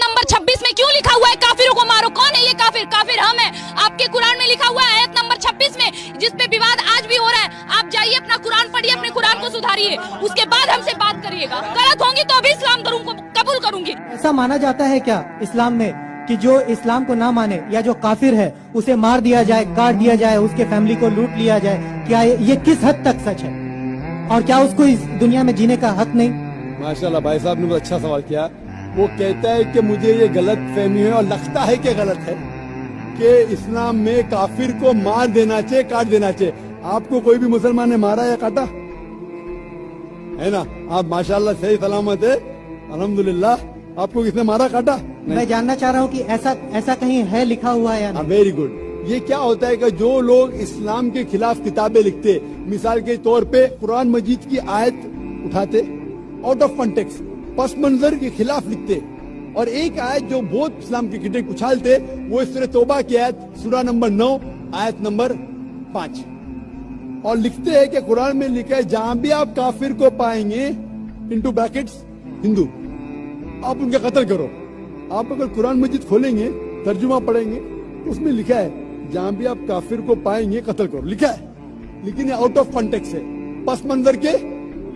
Number 26 में क्यों लिखा हुआ है काफिरों को मारो? कौन है ये काफिर? काफिर हम हैं। आपके कुरान में लिखा हुआ है आयत नंबर 26 में, जिस पे विवाद आज भी हो रहा है। आप जाइए अपना कुरान पढ़िए, अपने कुरान को सुधारिए, उसके बाद हमसे बात करिएगा। गलत होंगी तो अभी इस्लाम कबूल करूंगी। ऐसा माना जाता है क्या इस्लाम में कि जो इस्लाम को ना माने या जो काफिर है उसे मार दिया जाए, काट दिया जाए, उसके फैमिली को लूट लिया जाए? क्या ये किस हद तक सच है, और क्या उसको इस दुनिया में जीने का हक नहीं? माशाल्लाह भाई साहब ने बहुत अच्छा सवाल किया। वो कहता है कि मुझे ये गलत फहमी है और लगता है कि गलत है कि इस्लाम में काफिर को मार देना चाहिए, काट देना चाहिए। आपको कोई भी मुसलमान ने मारा या काटा है ना? आप माशाल्लाह सही सलामत है, अल्हम्दुलिल्लाह। आपको किसने मारा काटा? मैं जानना चाह रहा हूँ कि ऐसा कहीं है लिखा हुआ या नहीं? Very good. ये क्या होता है कि जो लोग इस्लाम के खिलाफ किताबें लिखते, मिसाल के तौर पे कुरान मजीद की आयत उठाते, आउट ऑफ कॉन्टेक्स्ट, पस मंजर के खिलाफ लिखते, और एक आयत जो बहुत इस्लाम की क्रिटिक उछालते, वो सूरह तौबा की आयत सूरा नंबर 9 आयत नंबर 5, और लिखते हैं कि कुरान में लिखा है जहां भी आप काफिर को पाएंगे, इनटू ब्रैकेट्स हिंदू, आप उनका कत्ल करो। आप अगर कुरान मजीद खोलेंगे, तर्जुमा पढ़ेंगे, तो उसमें लिखा है जहां भी आप काफिर को पाएंगे कत्ल करो, लिखा है। लेकिन ये आउट ऑफ कॉन्टेक्स्ट है, पस मंजर के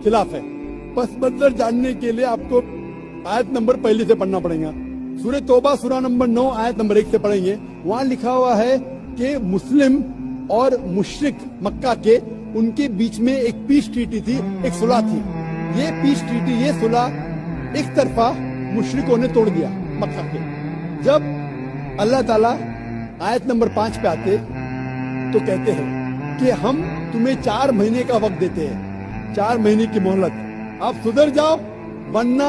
खिलाफ है। पस मंजर जानने के लिए आपको आयत नंबर पहले से पढ़ना पड़ेगा। सूरह तौबा सूरा नंबर 9 आयत नंबर 1 से पढ़ेंगे। वहां लिखा हुआ है कि मुस्लिम और मुशरिक मक्का के, उनके बीच में एक पीस ट्रीटी थी, एक सुलह थी। ये पीस ट्रीटी, ये सुलह एक तरफा मुशरिकों ने तोड़ दिया मक्का के। जब अल्लाह ताला आयत नंबर 5 पे आते तो कहते हैं कि हम तुम्हें 4 महीने का वक्त देते हैं, 4 महीने की मोहलत, आप सुधर जाओ वरना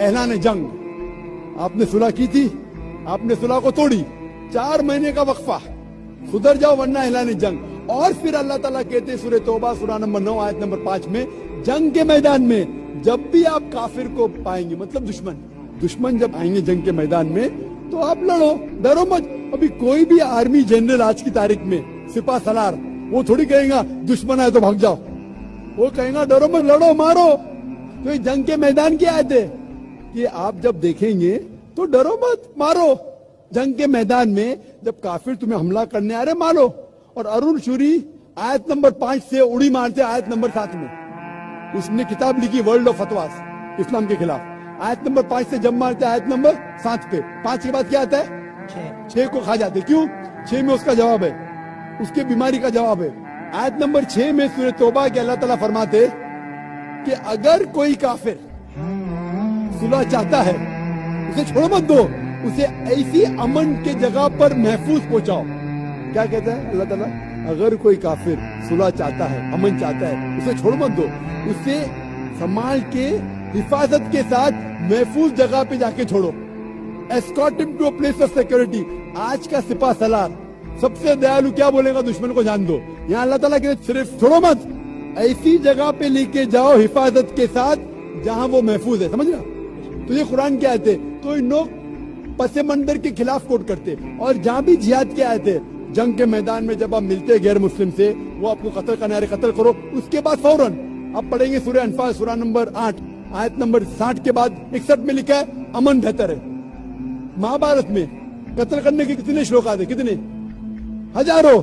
ऐलान जंग। आपने सुलह की थी, आपने सुलह को तोड़ी, 4 महीने का वक्फा, सुधर जाओ वरना ऐलान जंग। और फिर अल्लाह ताला कहते हैं सूरह तौबा सूरा नंबर 9 आयत नंबर 5 में, जंग के मैदान में जब भी आप काफिर को पाएंगे, मतलब दुश्मन जब आएंगे जंग के मैदान में, तो आप लड़ो, डरो मत। अभी कोई भी आर्मी जनरल आज की तारीख में, सिपा सलार, वो थोड़ी कहेगा दुश्मन आए तो भाग जाओ, वो कहेगा डरो मत, लड़ो, मारो। तो ये जंग के मैदान की आयत है कि आप जब देखेंगे तो डरो मत, मारो। जंग के मैदान में जब काफिर तुम्हें हमला करने आ रहे, मारो। और अरुण शूरी आयत नंबर 5 से उड़ी मारते आयत नंबर 7 में। उसने किताब लिखी वर्ल्ड ऑफ फतवास इस्लाम के खिलाफ, आयत नंबर 5 से जब मारते आयत नंबर 7 पे। 5 के बाद क्या आता है? 6 को खा जाते। क्यों? 6 में उसका जवाब है, उसके बीमारी का जवाब है। आयत नंबर 6 में सूरह तौबा के अल्लाह ताला फरमाते कि अगर कोई काफिर सुलह चाहता है, उसे छोड़ो मत दो, उसे ऐसी अमन के जगह पर महफूज पहुंचाओ। क्या कहता है अल्लाह ताला? अगर कोई काफिर सुलह चाहता है, अमन चाहता है, उसे छोड़ो मत दो, उसे संभाल के हिफाजत के साथ महफूज जगह पे जाके छोड़ो। Escort him to a place of security. आज का सिपा सलार सबसे दयालु क्या बोलेगा? दुश्मन को जान दो। यहाँ अल्लाह ताला कहते सिर्फ छोड़ो मत, ऐसी जगह पे लेके जाओ हिफाजत के साथ जहां वो महफूज है। समझ रहा? तो ये कुरान की आयत है। कोई लोग पसे मंदिर के खिलाफ कोट करते, और जहां भी जिहाद की आयत है, जंग के मैदान में जब आप मिलते गैर मुस्लिम से, वो आपको कत्ल करने आ रहे, कत्ल करो। उसके बाद फौरन आप पढ़ेंगे सूरह अनफाल सूरा नंबर 8 आयत नंबर 60 के बाद 61 में लिखा है अमन बेहतर है। महाभारत में कत्ल करने के कितने श्लोक आते? कितने? हजारों,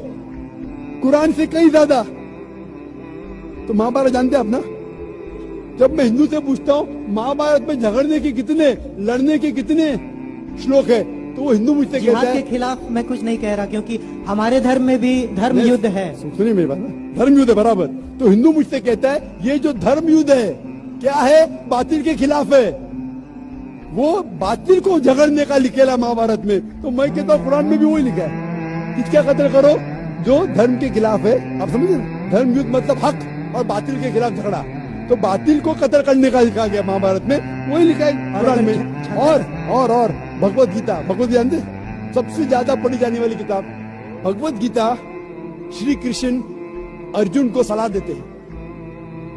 कुरान से कई ज्यादा। तो महाभारत जानते आप ना? जब मैं हिंदू से पूछता हूँ महाभारत में झगड़ने के कितने, लड़ने के कितने श्लोक है, तो वो हिंदू मुझसे कहता है। के खिलाफ मैं कुछ नहीं कह रहा, क्योंकि हमारे धर्म में भी धर्म युद्ध है। सुनिए मेरी बात ना, धर्म युद्ध है बराबर। तो हिंदू मुझसे कहता है ये जो धर्म युद्ध है क्या है? बातिल के खिलाफ है। वो बातिल को झगड़ने का लिखेला महाभारत में। तो मैं कहता हूँ कुरान में भी वही लिखा है, किसका कत्ल करो? जो धर्म के खिलाफ है। आप समझे ना? धर्म युद्ध मतलब हक और बातिल के खिलाफ झगड़ा। तो बातिल को कत्ल करने का लिखा गया महाभारत में, वही लिखा है कुरान में। और भगवत गीता, भगवत जानते? सबसे ज्यादा पढ़ी जाने वाली किताब भगवत गीता। श्री कृष्ण अर्जुन को सलाह देते हैं।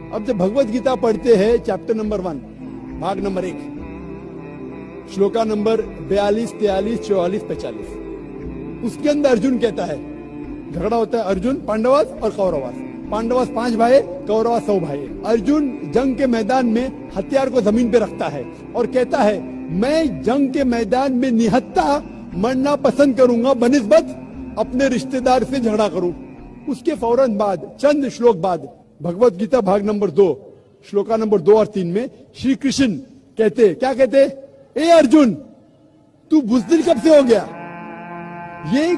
अब जब भगवत गीता पढ़ते हैं, चैप्टर नंबर 1 भाग नंबर 1 श्लोका नंबर 42, 43, 44, 45, उसके अंदर अर्जुन कहता है, झगड़ा होता है अर्जुन पांडवास और कौरवास। पांडवास 5 भाई, कौरवास 100 भाई। अर्जुन जंग के मैदान में हथियार को जमीन पे रखता है और कहता है میں جنگ کے میدان میں نہتا مرنا پسند کروں گا بنسبت اپنے رشتہ دار سے جھگڑا کروں. اس کے فوراً بعد چند شلوک بعد بھگوت گیتا بھاگ نمبر 2 شلوکا نمبر 2 اور 3 میں شری کرشن کہتے کیا کہتے, اے ارجن تو بزدل کب سے ہو گیا, یہ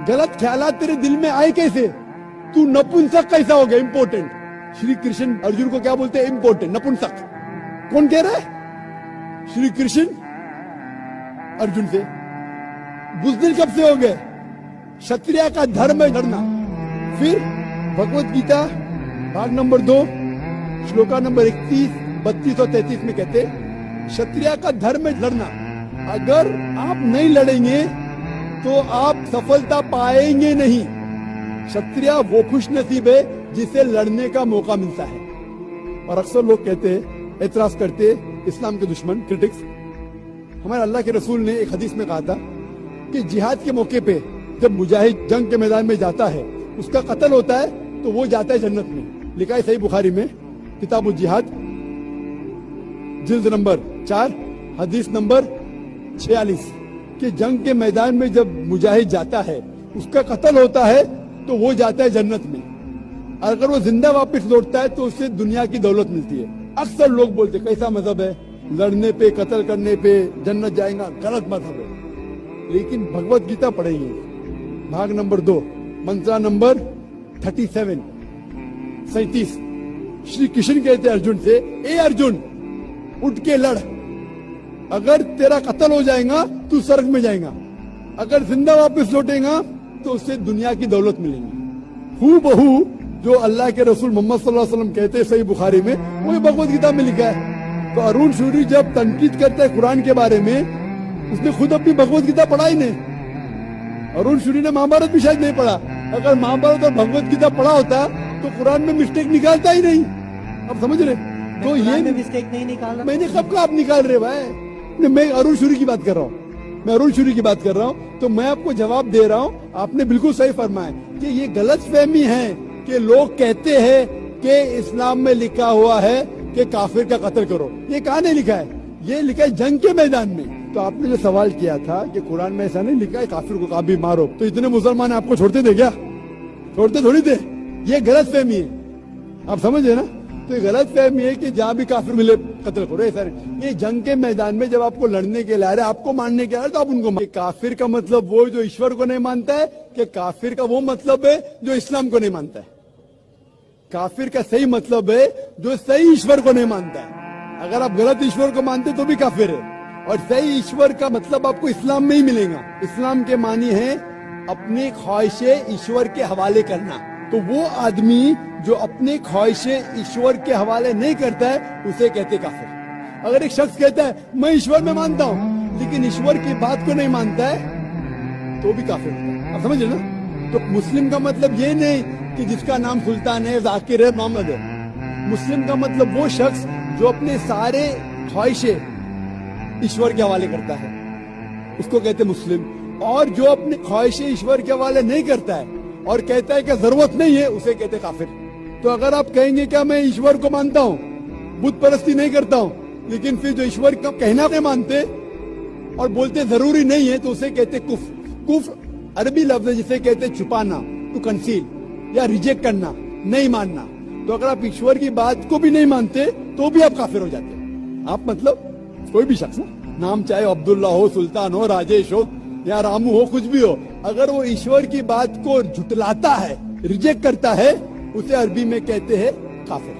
غلط خیالات تیرے دل میں آئے کیسے, تو نپنسک کیسا ہو گیا. امپورٹنٹ, شری کرشن ارجن کو کیا بولتے ہیں, امپورٹنٹ, نپنسک. کون کہہ رہا ہے, شری کرشن ارجن سے. بزدل کب سے ہو گئے, شتریہ کا دھرم ہے لڑنا. پھر بھگوت گیتا بھاگ نمبر 2 شلوکا نمبر 31, 32 اور 33 میں کہتے شتریہ کا دھرم ہے لڑنا. اگر آپ نہیں لڑیں گے تو آپ سفلتا پائیں گے نہیں. شتریہ وہ خوش نصیب ہے جسے لڑنے کا موقع ملتا ہے. اور اکثر لوگ کہتے اعتراض کرتے اسلام کے دشمن کرٹکس, ہمارے اللہ کے رسول نے ایک حدیث میں کہا تھا کہ جہاد کے موقع پہ جب مجاہد جنگ کے میدان میں جاتا ہے, اس کا قتل ہوتا ہے تو وہ جاتا ہے جنت میں. لکھا ہے صحیح بخاری میں کتاب الجہاد جلد نمبر 4 حدیث نمبر 46 کہ جنگ کے میدان میں جب مجاہد جاتا ہے اس کا قتل ہوتا ہے تو وہ جاتا ہے جنت میں. اگر وہ زندہ واپس لوٹتا ہے تو اسے دنیا کی دولت ملتی ہے. اکثر لوگ بولتے کیسا مذہب ہے, لڑنے پہ قتل کرنے پہ جنت جائیں گا, غلط مذہب ہے. لیکن بھگوت گیتا پڑھیں گے بھاگ نمبر 2 منترا نمبر 37 شری کرشن کہتے ارجن سے, اے ارجن اٹھ کے لڑ. اگر تیرا قتل ہو جائے گا تو سرگ میں جائے گا, اگر زندہ واپس لوٹے گا تو اسے دنیا کی دولت ملے گی. ہو بہو جو اللہ کے رسول محمد صلی اللہ علیہ وسلم کہتے صحیح بخاری میں وہی بھگوت گیتا میں لکھا ہے. تو ارون شوری جب تنقید کرتا ہے قرآن کے بارے میں, اس نے خود اپنی بھگوت گیتا پڑھا ہی نہیں. ارون شوری نے مہابھارت بھی شاید نہیں پڑھا. اگر مہابھارت اور بھگوت گیتا پڑھا ہوتا تو قرآن میں مسٹیک نکالتا ہی نہیں. اب سمجھ رہے, تو یہ مسٹیک نہیں نکالا. میں نے کب کا آپ نکال رہے بھائی, میں ارون شوری کی بات کر رہا ہوں, تو میں آپ کو جواب دے رہا ہوں. آپ نے بالکل صحیح فرمایا کہ یہ غلط فہمی ہے کہ لوگ کہتے ہیں کہ اسلام میں لکھا ہوا ہے کہ کافر کا قتل کرو. یہ کہاں نہیں لکھا ہے, یہ لکھا ہے جنگ کے میدان میں. تو آپ نے جو سوال کیا تھا کہ قرآن میں ایسا نہیں لکھا ہے کافر کو کبھی مارو, تو اتنے مسلمان آپ کو چھوڑتے تھے کیا, چھوڑتے تھوڑی تھے. یہ غلط فہمی ہے, آپ سمجھے نا. تو یہ غلط فہمی ہے کہ جہاں بھی کافر ملے قتل کرو, ایسا نہیں. یہ جنگ کے میدان میں جب آپ کو لڑنے کے لیے آ رہے, آپ کو مارنے کے آ رہے, تو آپ ان کو کافر کا مطلب وہ جو ایشور کو نہیں مانتا ہے, کہ کافر کا وہ مطلب ہے جو اسلام کو نہیں مانتا ہے. کافر کا صحیح مطلب ہے جو صحیح ایشور کو نہیں مانتا ہے. اگر آپ غلط ایشور کو مانتے تو بھی کافر ہے, اور صحیح ایشور کا مطلب آپ کو اسلام میں ہی ملے گا. اسلام کے معنی ہے اپنی خواہشیں ایشور کے حوالے کرنا. تو وہ آدمی جو اپنی خواہشیں ایشور کے حوالے نہیں کرتا ہے اسے کہتے کافر. اگر ایک شخص کہتا ہے میں ایشور میں مانتا ہوں لیکن ایشور کی بات کو نہیں مانتا ہے تو بھی کافر ہوتا ہے. آپ سمجھ رہے نا. تو مسلم کا مطلب یہ نہیں کہ جس کا نام سلطان ہے, ذاکر ہے, محمد ہے. مسلم کا مطلب وہ شخص جو اپنے سارے خواہشیں ایشور کے حوالے کرتا ہے اس کو کہتے مسلم. اور جو اپنے خواہشیں ایشور کے حوالے نہیں کرتا ہے اور کہتا ہے کہ ضرورت نہیں ہے اسے کہتے کافر. تو اگر آپ کہیں گے کہ میں ایشور کو مانتا ہوں, بت پرستی نہیں کرتا ہوں, لیکن پھر جو ایشور کا کہنا نہیں مانتے اور بولتے ضروری نہیں ہے تو اسے کہتے کفر. کفر عربی لفظ ہے جسے کہتے چھپانا, ٹو کنسیل, یا ریجیکٹ کرنا, نہیں ماننا. تو اگر آپ ایشور کی بات کو بھی نہیں مانتے تو بھی آپ کافر ہو جاتے. آپ مطلب کوئی بھی شخص نام چاہے عبداللہ ہو, سلطان ہو, راجیش ہو یا رامو ہو, کچھ بھی ہو, اگر وہ ایشور کی بات کو جھٹلاتا ہے, ریجیکٹ کرتا ہے, اسے عربی میں کہتے ہیں کافر.